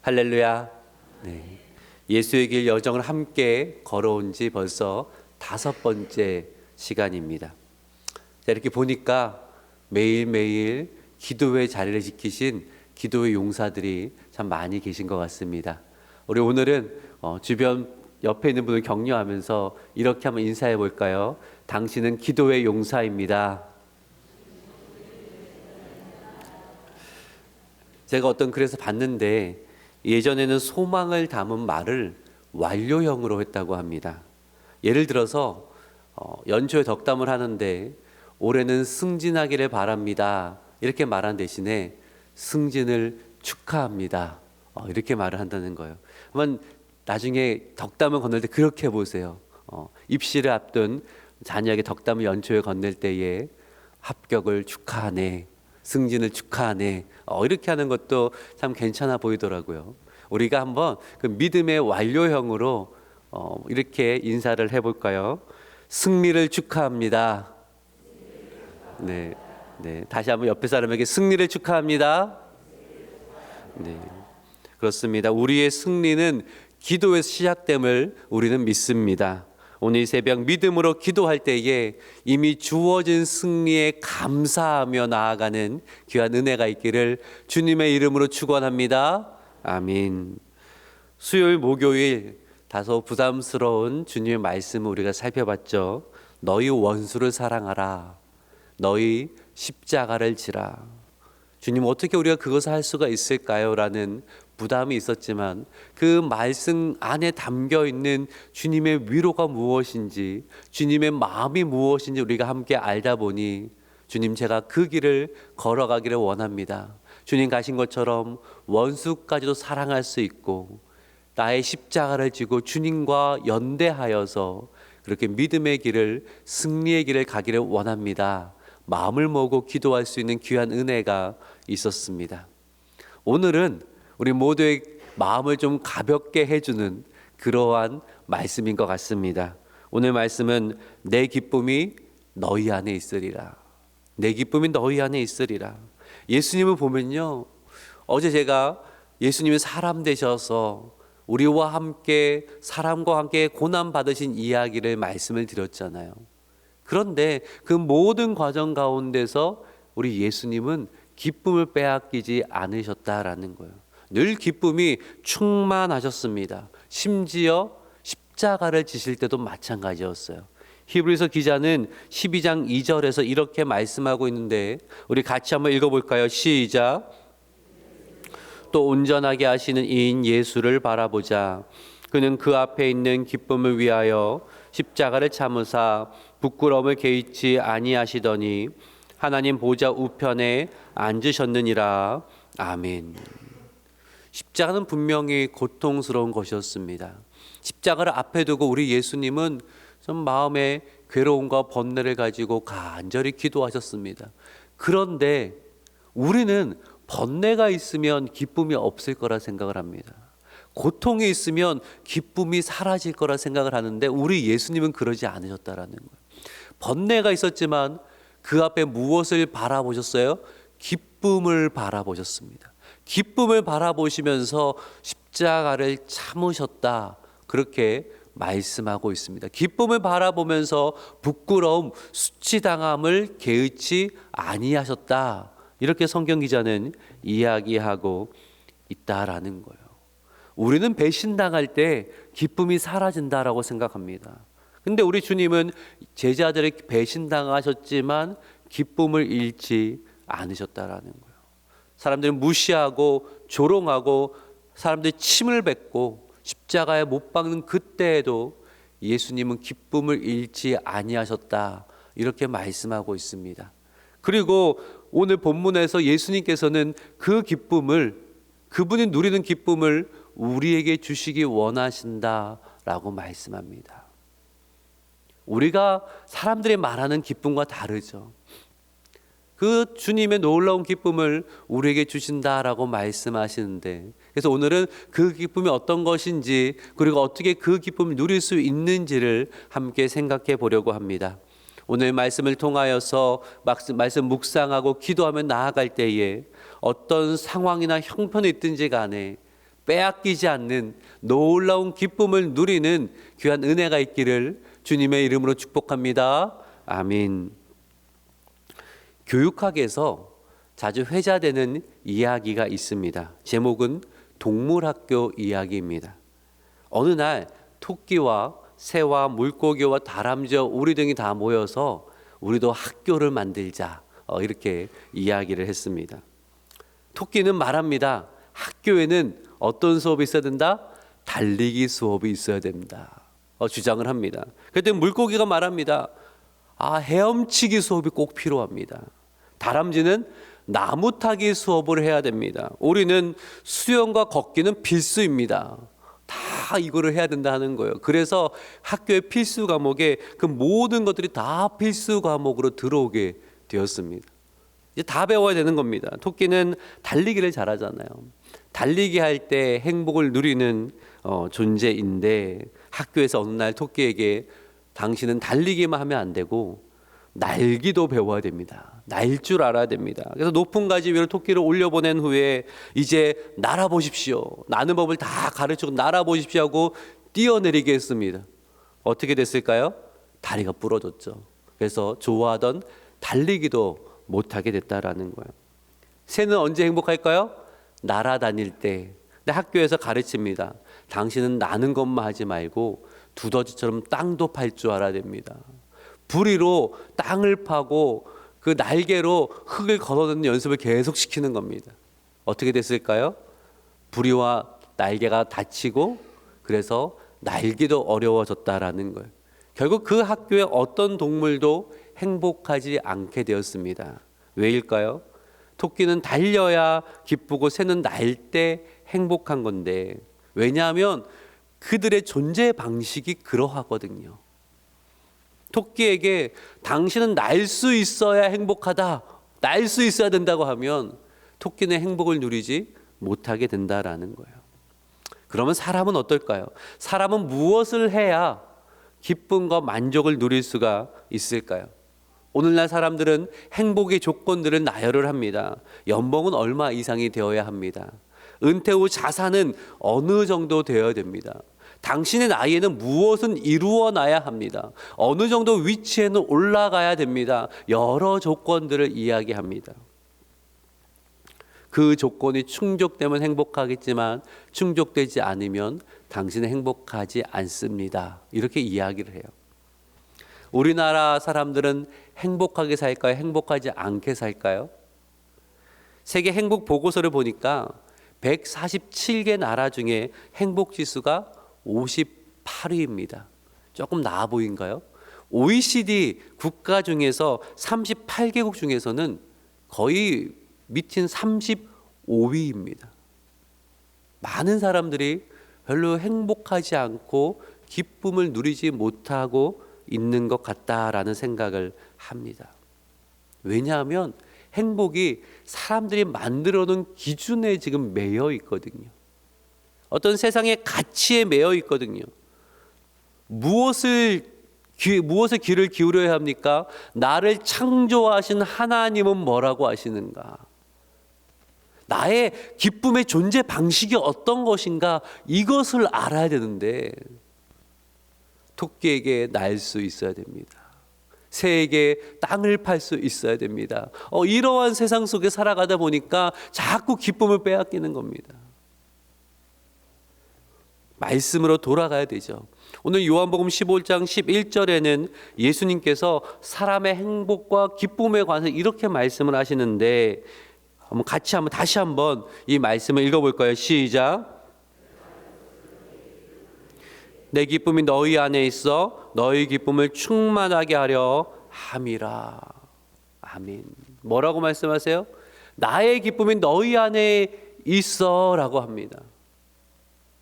할렐루야. 네. 예수의 길 여정을 함께 걸어온 지 벌써 5번째 시간입니다. 자, 이렇게 보니까 매일매일 기도의 자리를 지키신 기도의 용사들이 참 많이 계신 것 같습니다. 우리 오늘은 주변 옆에 있는 분을 격려하면서 이렇게 한번 인사해 볼까요? 당신은 기도의 용사입니다. 제가 어떤 글에서 봤는데 예전에는 소망을 담은 말을 완료형으로 했다고 합니다. 예를 들어서 연초에 덕담을 하는데 올해는 승진하기를 바랍니다. 이렇게 말한 대신에 승진을 축하합니다. 이렇게 말을 한다는 거예요. 한번 나중에 덕담을 건넬 때 그렇게 해보세요. 입시를 앞둔 자녀에게 덕담을 연초에 건넬 때에 합격을 축하하네, 승진을 축하하네, 이렇게 하는 것도 참 괜찮아 보이더라고요. 우리가 한번 그 믿음의 완료형으로 이렇게 인사를 해볼까요? 승리를 축하합니다. 네, 네. 다시 한번 옆에 사람에게 승리를 축하합니다. 네, 그렇습니다. 우리의 승리는 기도에서 시작됨을 우리는 믿습니다. 오늘 새벽 믿음으로 기도할 때에 이미 주어진 승리에 감사하며 나아가는 귀한 은혜가 있기를 주님의 이름으로 축원합니다. 아멘. 수요일 목요일 다소 부담스러운 주님의 말씀을 우리가 살펴봤죠. 너희 원수를 사랑하라. 너희 십자가를 지라. 주님, 어떻게 우리가 그것을 할 수가 있을까요? 라는 부담이 있었지만 그 말씀 안에 담겨 있는 주님의 위로가 무엇인지, 주님의 마음이 무엇인지 우리가 함께 알다 보니 주님, 제가 그 길을 걸어가기를 원합니다. 주님 가신 것처럼 원수까지도 사랑할 수 있고 나의 십자가를 지고 주님과 연대하여서 그렇게 믿음의 길을, 승리의 길을 가기를 원합니다. 마음을 모으고 기도할 수 있는 귀한 은혜가 있었습니다. 오늘은 우리 모두의 마음을 좀 가볍게 해주는 그러한 말씀인 것 같습니다. 오늘 말씀은 내 기쁨이 너희 안에 있으리라. 내 기쁨이 너희 안에 있으리라. 예수님을 보면요, 어제 제가 예수님이 사람 되셔서 우리와 함께, 사람과 함께 고난 받으신 이야기를 말씀을 드렸잖아요. 그런데 그 모든 과정 가운데서 우리 예수님은 기쁨을 빼앗기지 않으셨다라는 거예요. 늘 기쁨이 충만하셨습니다. 심지어 십자가를 지실 때도 마찬가지였어요. 히브리서 기자는 12장 2절에서 이렇게 말씀하고 있는데 우리 같이 한번 읽어볼까요? 시작. 또 온전하게 하시는 이인 예수를 바라보자. 그는 그 앞에 있는 기쁨을 위하여 십자가를 참으사 부끄러움을 개의치 아니하시더니 하나님 보좌 우편에 앉으셨느니라. 아멘. 십자가는 분명히 고통스러운 것이었습니다. 십자가를 앞에 두고 우리 예수님은 좀 마음의 괴로움과 번뇌를 가지고 간절히 기도하셨습니다. 그런데 우리는 번뇌가 있으면 기쁨이 없을 거라 생각을 합니다. 고통이 있으면 기쁨이 사라질 거라 생각을 하는데 우리 예수님은 그러지 않으셨다라는 거예요. 번뇌가 있었지만 그 앞에 무엇을 바라보셨어요? 기쁨을 바라보셨습니다. 기쁨을 바라보시면서 십자가를 참으셨다, 그렇게 말씀하고 있습니다. 기쁨을 바라보면서 부끄러움, 수치당함을 개의치 아니하셨다, 이렇게 성경 기자는 이야기하고 있다라는 거예요. 우리는 배신당할 때 기쁨이 사라진다라고 생각합니다. 근데 우리 주님은 제자들이 배신당하셨지만 기쁨을 잃지 않으셨다라는 거예요. 사람들이 무시하고 조롱하고 사람들이 침을 뱉고 십자가에 못 박는 그때에도 예수님은 기쁨을 잃지 아니하셨다, 이렇게 말씀하고 있습니다. 그리고 오늘 본문에서 예수님께서는 그 기쁨을, 그분이 누리는 기쁨을 우리에게 주시기 원하신다라고 말씀합니다. 우리가 사람들이 말하는 기쁨과 다르죠. 그 주님의 놀라운 기쁨을 우리에게 주신다라고 말씀하시는데, 그래서 오늘은 그 기쁨이 어떤 것인지, 그리고 어떻게 그 기쁨을 누릴 수 있는지를 함께 생각해 보려고 합니다. 오늘 말씀을 통하여서 말씀 묵상하고 기도하며 나아갈 때에 어떤 상황이나 형편이 있든지 간에 빼앗기지 않는 놀라운 기쁨을 누리는 귀한 은혜가 있기를 주님의 이름으로 축복합니다. 아멘. 교육학에서 자주 회자되는 이야기가 있습니다. 제목은 동물학교 이야기입니다. 어느 날 토끼와 새와 물고기와 다람쥐와 우리 등이 다 모여서 우리도 학교를 만들자, 이렇게 이야기를 했습니다. 토끼는 말합니다. 학교에는 어떤 수업이 있어야 된다? 달리기 수업이 있어야 된다, 주장을 합니다. 그랬더니 물고기가 말합니다. 헤엄치기 수업이 꼭 필요합니다. 다람쥐는 나무 타기 수업을 해야 됩니다. 우리는 수영과 걷기는 필수입니다. 다 이거를 해야 된다 하는 거예요. 그래서 학교의 필수 과목에 그 모든 것들이 다 필수 과목으로 들어오게 되었습니다. 이제 다 배워야 되는 겁니다. 토끼는 달리기를 잘하잖아요. 달리기 할 때 행복을 누리는 존재인데, 학교에서 어느 날 토끼에게 당신은 달리기만 하면 안 되고 날기도 배워야 됩니다. 날 줄 알아야 됩니다. 그래서 높은 가지 위로 토끼를 올려보낸 후에 이제 날아보십시오, 나는 법을 다 가르치고 날아보십시오 하고 뛰어내리게 했습니다. 어떻게 됐을까요? 다리가 부러졌죠. 그래서 좋아하던 달리기도 못하게 됐다라는 거예요. 새는 언제 행복할까요? 날아다닐 때. 근데 학교에서 가르칩니다. 당신은 나는 것만 하지 말고 두더지처럼 땅도 팔 줄 알아야 됩니다. 부리로 땅을 파고 그 날개로 흙을 걷어내는 연습을 계속 시키는 겁니다. 어떻게 됐을까요? 부리와 날개가 다치고 그래서 날기도 어려워졌다라는 거예요. 결국 그 학교의 어떤 동물도 행복하지 않게 되었습니다. 왜일까요? 토끼는 달려야 기쁘고 새는 날 때 행복한 건데, 왜냐하면 그들의 존재 방식이 그러하거든요. 토끼에게 당신은 날 수 있어야 행복하다, 날 수 있어야 된다고 하면 토끼는 행복을 누리지 못하게 된다라는 거예요. 그러면 사람은 어떨까요? 사람은 무엇을 해야 기쁨과 만족을 누릴 수가 있을까요? 오늘날 사람들은 행복의 조건들을 나열을 합니다. 연봉은 얼마 이상이 되어야 합니다. 은퇴 후 자산은 어느 정도 되어야 됩니다. 당신의 나이에는 무엇은 이루어놔야 합니다. 어느 정도 위치에는 올라가야 됩니다. 여러 조건들을 이야기합니다. 그 조건이 충족되면 행복하겠지만 충족되지 않으면 당신은 행복하지 않습니다. 이렇게 이야기를 해요. 우리나라 사람들은 행복하게 살까요? 행복하지 않게 살까요? 세계 행복 보고서를 보니까 147개 나라 중에 행복 지수가 58위입니다. 조금 나아 보인가요? OECD 국가 중에서 38개국 중에서는 거의 밑인 35위입니다. 많은 사람들이 별로 행복하지 않고 기쁨을 누리지 못하고 있는 것 같다라는 생각을 합니다. 왜냐하면 행복이 사람들이 만들어 놓은 기준에 지금 매여 있거든요. 어떤 세상의 가치에 매여 있거든요. 무엇을 귀를 기울여야 합니까? 나를 창조하신 하나님은 뭐라고 하시는가? 나의 기쁨의 존재 방식이 어떤 것인가? 이것을 알아야 되는데 토끼에게 날 수 있어야 됩니다. 새에게 땅을 팔 수 있어야 됩니다. 이러한 세상 속에 살아가다 보니까 자꾸 기쁨을 빼앗기는 겁니다. 말씀으로 돌아가야 되죠. 오늘 요한복음 15장 11절에는 예수님께서 사람의 행복과 기쁨에 관해서 이렇게 말씀을 하시는데, 다시 한번 이 말씀을 읽어볼까요? 시작. 내 기쁨이 너희 안에 있어 너희 기쁨을 충만하게 하려 함이라. 아멘. 뭐라고 말씀하세요? 나의 기쁨이 너희 안에 있어 라고 합니다.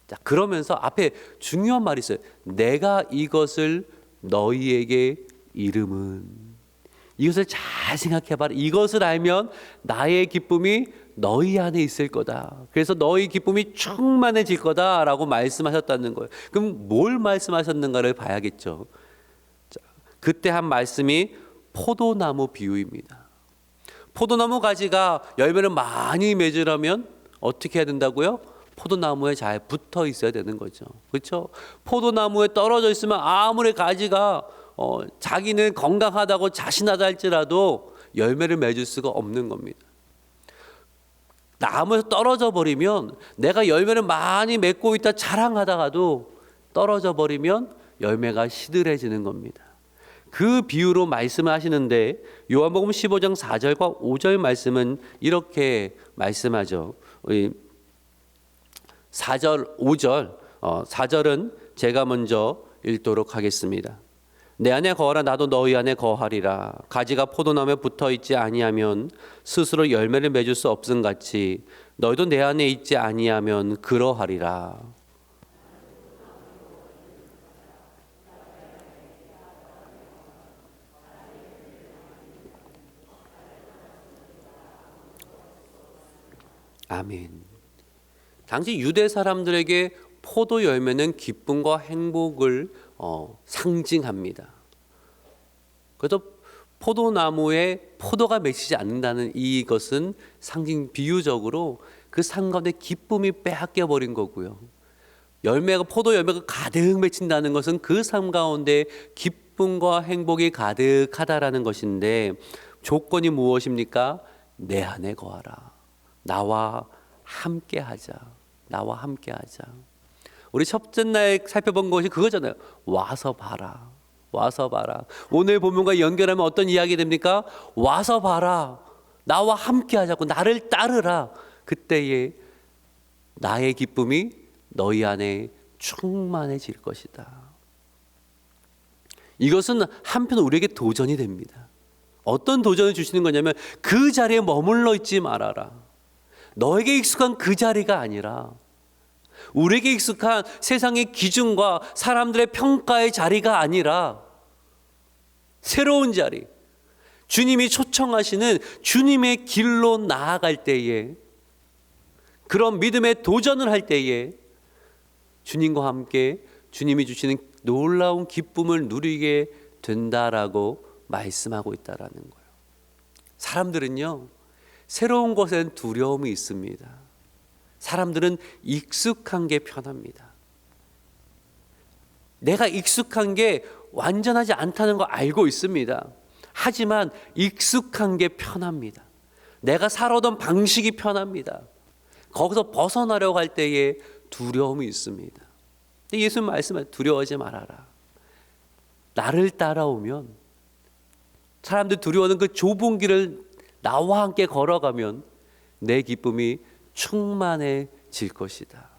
자, 그러면서 앞에 중요한 말이 있어요. 내가 이것을 너희에게 이름은. 이것을 잘 생각해봐라. 이것을 알면 나의 기쁨이 너희 안에 있을 거다. 그래서 너희 기쁨이 충만해질 거다라고 말씀하셨다는 거예요. 그럼 뭘 말씀하셨는가를 봐야겠죠. 자, 그때 한 말씀이 포도나무 비유입니다. 포도나무 가지가 열매를 많이 맺으려면 어떻게 해야 된다고요? 포도나무에 잘 붙어 있어야 되는 거죠. 그렇죠? 포도나무에 떨어져 있으면 아무리 가지가 자기는 건강하다고 자신하다 할지라도 열매를 맺을 수가 없는 겁니다. 나무에서 떨어져 버리면 내가 열매를 많이 맺고 있다 자랑하다가도 떨어져 버리면 열매가 시들해지는 겁니다. 그 비유로 말씀을 하시는데 요한복음 15장 4절과 5절 말씀은 이렇게 말씀하죠. 4절, 5절, 4절은 제가 먼저 읽도록 하겠습니다. 내 안에 거하라 나도 너희 안에 거하리라. 가지가 포도나무에 붙어 있지 아니하면 스스로 열매를 맺을 수 없음 같이 너희도 내 안에 있지 아니하면 그러하리라. 아멘. 당시 유대 사람들에게 포도 열매는 기쁨과 행복을 상징합니다. 그래서 포도나무에 포도가 맺히지 않는다는 이것은 상징 비유적으로 그 산 가운데 기쁨이 빼앗겨 버린 거고요. 포도 열매가 가득 맺힌다는 것은 그 삶 가운데 기쁨과 행복이 가득하다라는 것인데 조건이 무엇입니까? 내 안에 거하라. 나와 함께하자. 나와 함께하자. 우리 첫째 날 살펴본 것이 그거잖아요. 와서 봐라. 와서 봐라. 오늘 본문과 연결하면 어떤 이야기 됩니까? 와서 봐라. 나와 함께하자고. 나를 따르라. 그때에 나의 기쁨이 너희 안에 충만해질 것이다. 이것은 한편 우리에게 도전이 됩니다. 어떤 도전을 주시는 거냐면 그 자리에 머물러 있지 말아라. 너에게 익숙한 그 자리가 아니라 우리에게 익숙한 세상의 기준과 사람들의 평가의 자리가 아니라 새로운 자리, 주님이 초청하시는 주님의 길로 나아갈 때에, 그런 믿음의 도전을 할 때에 주님과 함께 주님이 주시는 놀라운 기쁨을 누리게 된다라고 말씀하고 있다라는 거예요. 사람들은요, 새로운 것엔 두려움이 있습니다. 사람들은 익숙한 게 편합니다. 내가 익숙한 게 완전하지 않다는 거 알고 있습니다. 하지만 익숙한 게 편합니다. 내가 살아오던 방식이 편합니다. 거기서 벗어나려고 할 때에 두려움이 있습니다. 예수님 말씀하세요. 두려워하지 말아라. 나를 따라오면, 사람들 두려워하는 그 좁은 길을 나와 함께 걸어가면 내 기쁨이 충만해질 것이다.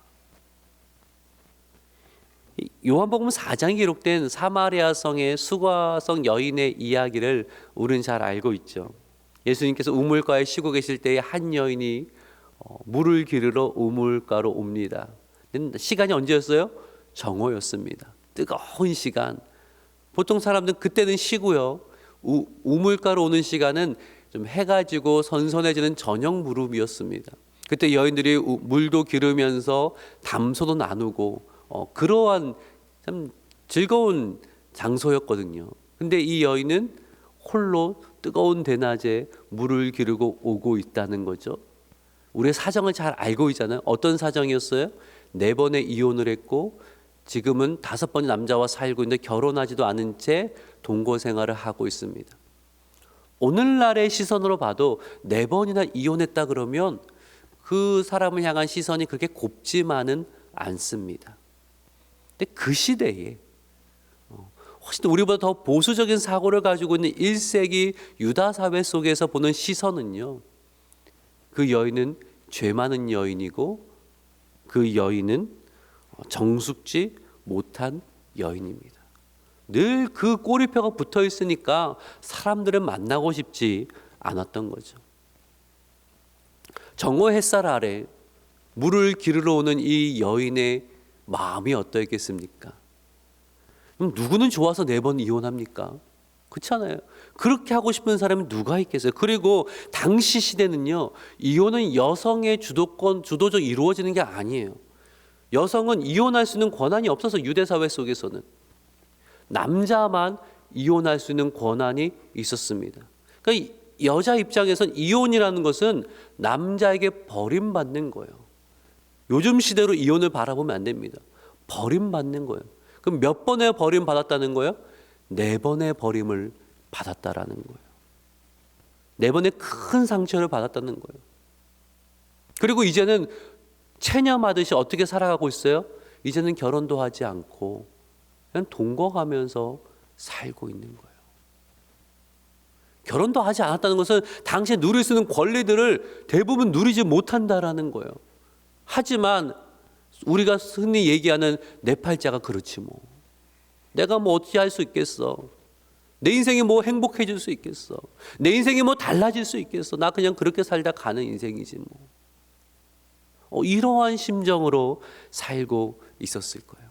요한복음 4장에 기록된 사마리아 성의 수가성 여인의 이야기를 우리는 잘 알고 있죠. 예수님께서 우물가에 쉬고 계실 때에 한 여인이 물을 기르러 우물가로 옵니다. 시간이 언제였어요? 정오였습니다. 뜨거운 시간. 보통 사람들은 그때는 쉬고요. 우물가로 오는 시간은 좀 해가 지고 선선해지는 저녁 무렵이었습니다. 그때 여인들이 물도 기르면서 담소도 나누고 그러한 참 즐거운 장소였거든요. 근데 이 여인은 홀로 뜨거운 대낮에 물을 기르고 오고 있다는 거죠. 우리의 사정을 잘 알고 있잖아요. 어떤 사정이었어요? 4번의 이혼을 했고 지금은 5번의 남자와 살고 있는데 결혼하지도 않은 채 동거 생활을 하고 있습니다. 오늘날의 시선으로 봐도 4번이나 이혼했다 그러면 그 사람을 향한 시선이 그렇게 곱지만은 않습니다. 근데 그 시대에 훨씬 우리보다 더 보수적인 사고를 가지고 있는 1세기 유다 사회 속에서 보는 시선은요, 그 여인은 죄 많은 여인이고 그 여인은 정숙지 못한 여인입니다. 늘 그 꼬리표가 붙어 있으니까 사람들은 만나고 싶지 않았던 거죠. 정오 햇살 아래 물을 기르러 오는 이 여인의 마음이 어떠했겠습니까? 누구는 좋아서 4번 이혼합니까? 그렇잖아요. 그렇게 하고 싶은 사람이 누가 있겠어요? 그리고 당시 시대는요, 이혼은 여성의 주도적 이루어지는 게 아니에요. 여성은 이혼할 수 있는 권한이 없어서 유대 사회 속에서는 남자만 이혼할 수 있는 권한이 있었습니다. 그러니까 여자 입장에선 이혼이라는 것은 남자에게 버림받는 거예요. 요즘 시대로 이혼을 바라보면 안 됩니다. 버림받는 거예요. 그럼 몇 번의 버림받았다는 거예요? 4번의 버림을 받았다라는 거예요. 4번의 큰 상처를 받았다는 거예요. 그리고 이제는 체념하듯이 어떻게 살아가고 있어요? 이제는 결혼도 하지 않고 그냥 동거하면서 살고 있는 거예요. 결혼도 하지 않았다는 것은 당시에 누릴 수 있는 권리들을 대부분 누리지 못한다라는 거예요. 하지만 우리가 흔히 얘기하는 내 팔자가 그렇지 뭐. 내가 뭐 어떻게 할 수 있겠어. 내 인생이 뭐 행복해질 수 있겠어. 내 인생이 뭐 달라질 수 있겠어. 나 그냥 그렇게 살다 가는 인생이지 뭐. 이러한 심정으로 살고 있었을 거예요.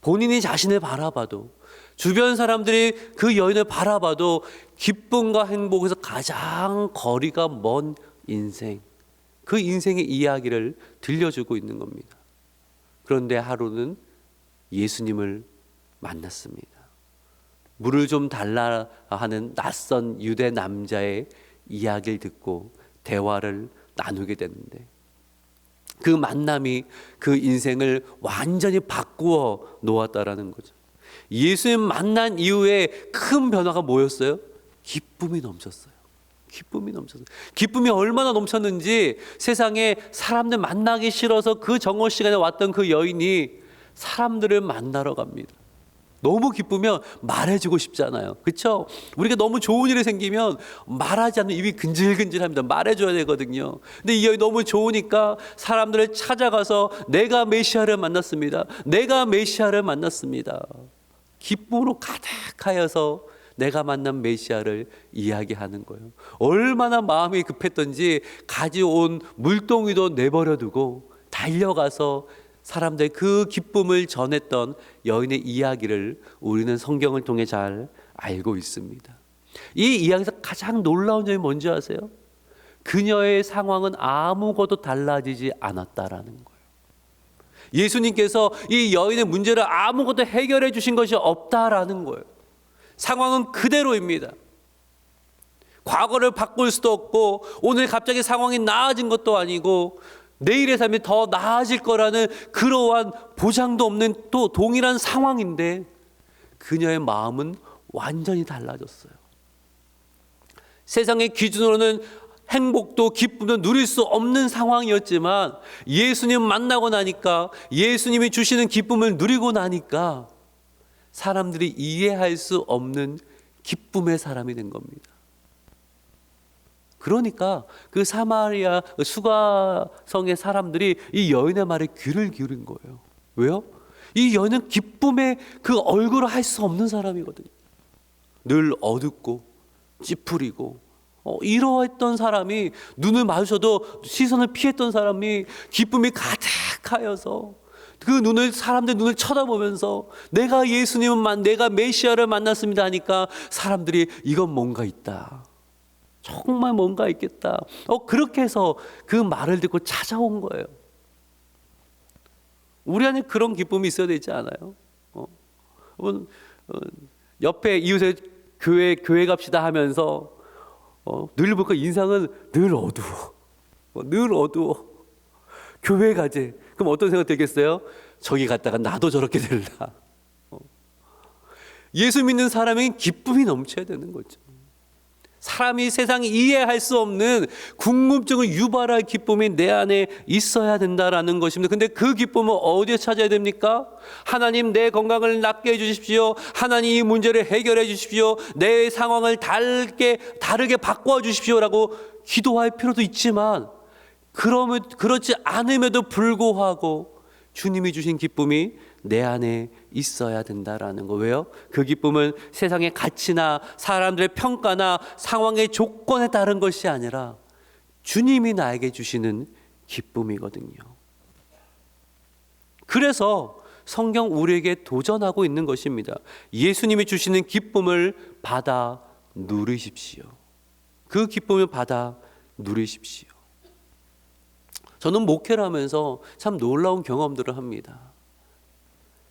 본인이 자신을 바라봐도, 주변 사람들이 그 여인을 바라봐도 기쁨과 행복에서 가장 거리가 먼 인생, 그 인생의 이야기를 들려주고 있는 겁니다. 그런데 하루는 예수님을 만났습니다. 물을 좀 달라 하는 낯선 유대 남자의 이야기를 듣고 대화를 나누게 되는데, 그 만남이 그 인생을 완전히 바꾸어 놓았다라는 거죠. 예수님 만난 이후에 큰 변화가 뭐였어요? 기쁨이 넘쳤어요. 기쁨이 넘쳤어요. 기쁨이 얼마나 넘쳤는지 세상에 사람들 만나기 싫어서 그 정오 시간에 왔던 그 여인이 사람들을 만나러 갑니다. 너무 기쁘면 말해주고 싶잖아요. 그렇죠? 우리가 너무 좋은 일이 생기면 말하지 않으면 입이 근질근질합니다. 말해줘야 되거든요. 근데 이 여인이 너무 좋으니까 사람들을 찾아가서 내가 메시아를 만났습니다. 내가 메시아를 만났습니다. 기쁨으로 가득하여서 내가 만난 메시아를 이야기하는 거예요. 얼마나 마음이 급했던지 가져온 물동이도 내버려두고 달려가서 사람들 그 기쁨을 전했던 여인의 이야기를 우리는 성경을 통해 잘 알고 있습니다. 이 이야기에서 가장 놀라운 점이 뭔지 아세요? 그녀의 상황은 아무것도 달라지지 않았다라는 거예요. 예수님께서 이 여인의 문제를 아무것도 해결해 주신 것이 없다라는 거예요. 상황은 그대로입니다. 과거를 바꿀 수도 없고 오늘 갑자기 상황이 나아진 것도 아니고 내일의 삶이 더 나아질 거라는 그러한 보장도 없는 또 동일한 상황인데 그녀의 마음은 완전히 달라졌어요. 세상의 기준으로는 행복도 기쁨도 누릴 수 없는 상황이었지만 예수님 만나고 나니까, 예수님이 주시는 기쁨을 누리고 나니까 사람들이 이해할 수 없는 기쁨의 사람이 된 겁니다. 그러니까 그 사마리아 수가성의 사람들이 이 여인의 말에 귀를 기울인 거예요. 왜요? 이 여인은 기쁨의 그 얼굴을 할 수 없는 사람이거든요. 늘 어둡고 찌푸리고 이러했던 사람이, 눈을 마주쳐도 시선을 피했던 사람이 기쁨이 가득하여서 그 눈을, 사람들 눈을 쳐다보면서 내가 예수님을 내가 메시아를 만났습니다 하니까 사람들이 이건 뭔가 있다. 정말 뭔가 있겠다. 그렇게 해서 그 말을 듣고 찾아온 거예요. 우리 안에 그런 기쁨이 있어야 되지 않아요? 옆에 이웃에 교회 갑시다 하면서 늘 보니까 인상은 늘 어두워. 늘 어두워. 교회 가재. 그럼 어떤 생각 들겠어요? 저기 갔다가 나도 저렇게 될라. 예수 믿는 사람에겐 기쁨이 넘쳐야 되는 거죠. 사람이 세상이 이해할 수 없는 궁금증을 유발할 기쁨이 내 안에 있어야 된다라는 것입니다. 근데 그 기쁨은 어디에 찾아야 됩니까? 하나님, 내 건강을 낫게 해주십시오. 하나님, 이 문제를 해결해 주십시오. 내 상황을 다르게 바꿔 주십시오라고 기도할 필요도 있지만, 그렇지 않음에도 불구하고 주님이 주신 기쁨이 내 안에 있어야 된다라는 거. 왜요? 그 기쁨은 세상의 가치나 사람들의 평가나 상황의 조건에 따른 것이 아니라 주님이 나에게 주시는 기쁨이거든요. 그래서 성경 우리에게 도전하고 있는 것입니다. 예수님이 주시는 기쁨을 받아 누리십시오. 그 기쁨을 받아 누리십시오. 저는 목회를 하면서 참 놀라운 경험들을 합니다.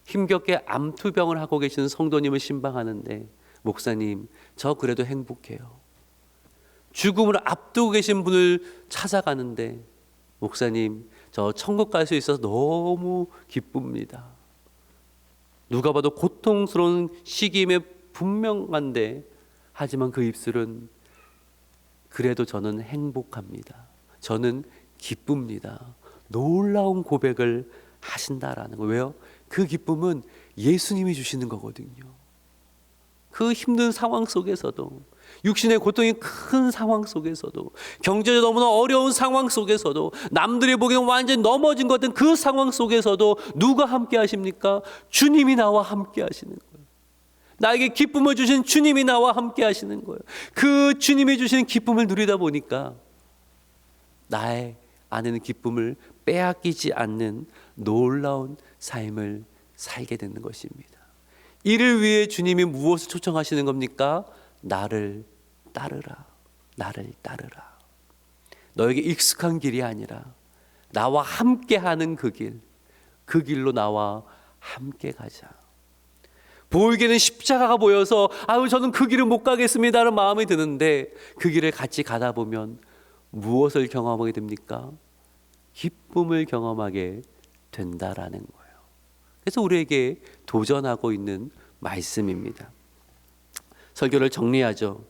힘겹게 암투병을 하고 계시는 성도님을 신방하는데, 목사님, 저 그래도 행복해요. 죽음을 앞두고 계신 분을 찾아가는데, 목사님, 저 천국 갈 수 있어서 너무 기쁩니다. 누가 봐도 고통스러운 시기임에 분명한데, 하지만 그 입술은 그래도 저는 행복합니다. 저는 기쁩니다. 놀라운 고백을 하신다라는 거예요. 왜요? 그 기쁨은 예수님이 주시는 거거든요. 그 힘든 상황 속에서도, 육신의 고통이 큰 상황 속에서도, 경제적으로 너무나 어려운 상황 속에서도, 남들이 보기엔 완전히 넘어진 것 같은 그 상황 속에서도 누가 함께 하십니까? 주님이 나와 함께 하시는 거예요. 나에게 기쁨을 주신 주님이 나와 함께 하시는 거예요. 그 주님이 주시는 기쁨을 누리다 보니까 나의 안에는 기쁨을 빼앗기지 않는 놀라운 삶을 살게 되는 것입니다. 이를 위해 주님이 무엇을 초청하시는 겁니까? 나를 따르라. 나를 따르라. 너에게 익숙한 길이 아니라 나와 함께 하는 그 길, 그 길로 나와 함께 가자. 보이게는 십자가가 보여서 아유 저는 그 길을 못 가겠습니다라는 마음이 드는데, 그 길을 같이 가다 보면 무엇을 경험하게 됩니까? 기쁨을 경험하게 된다라는 거예요. 그래서 우리에게 도전하고 있는 말씀입니다. 설교를 정리하죠.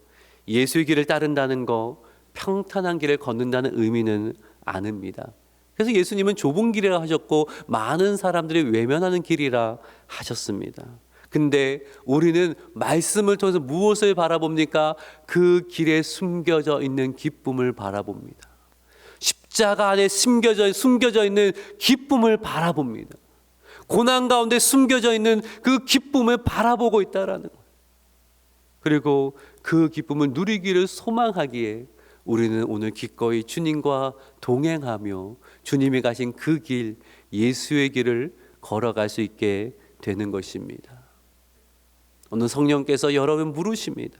예수의 길을 따른다는 거, 평탄한 길을 걷는다는 의미는 아닙니다. 그래서 예수님은 좁은 길이라 하셨고 많은 사람들이 외면하는 길이라 하셨습니다. 근데 우리는 말씀을 통해서 무엇을 바라봅니까? 그 길에 숨겨져 있는 기쁨을 바라봅니다. 십자가 안에 숨겨져 있는 기쁨을 바라봅니다. 고난 가운데 숨겨져 있는 그 기쁨을 바라보고 있다라는 거예요. 그리고 그 기쁨을 누리기를 소망하기에 우리는 오늘 기꺼이 주님과 동행하며 주님이 가신 그 길, 예수의 길을 걸어갈 수 있게 되는 것입니다. 오늘 성령께서 여러분 물으십니다.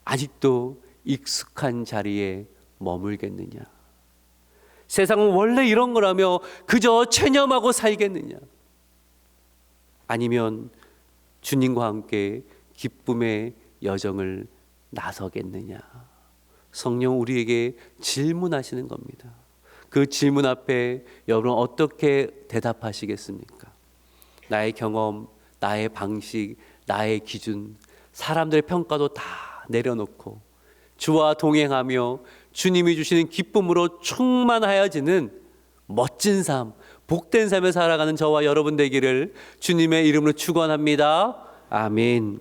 아직도 익숙한 자리에 머물겠느냐? 세상은 원래 이런 거라며 그저 체념하고 살겠느냐? 아니면 주님과 함께 기쁨의 여정을 나서겠느냐? 성령 우리에게 질문하시는 겁니다. 그 질문 앞에 여러분 어떻게 대답하시겠습니까? 나의 경험, 나의 방식, 나의 기준, 사람들의 평가도 다 내려놓고 주와 동행하며 주님이 주시는 기쁨으로 충만하여지는 멋진 삶, 복된 삶을 살아가는 저와 여러분 되기를 주님의 이름으로 축원합니다. 아멘.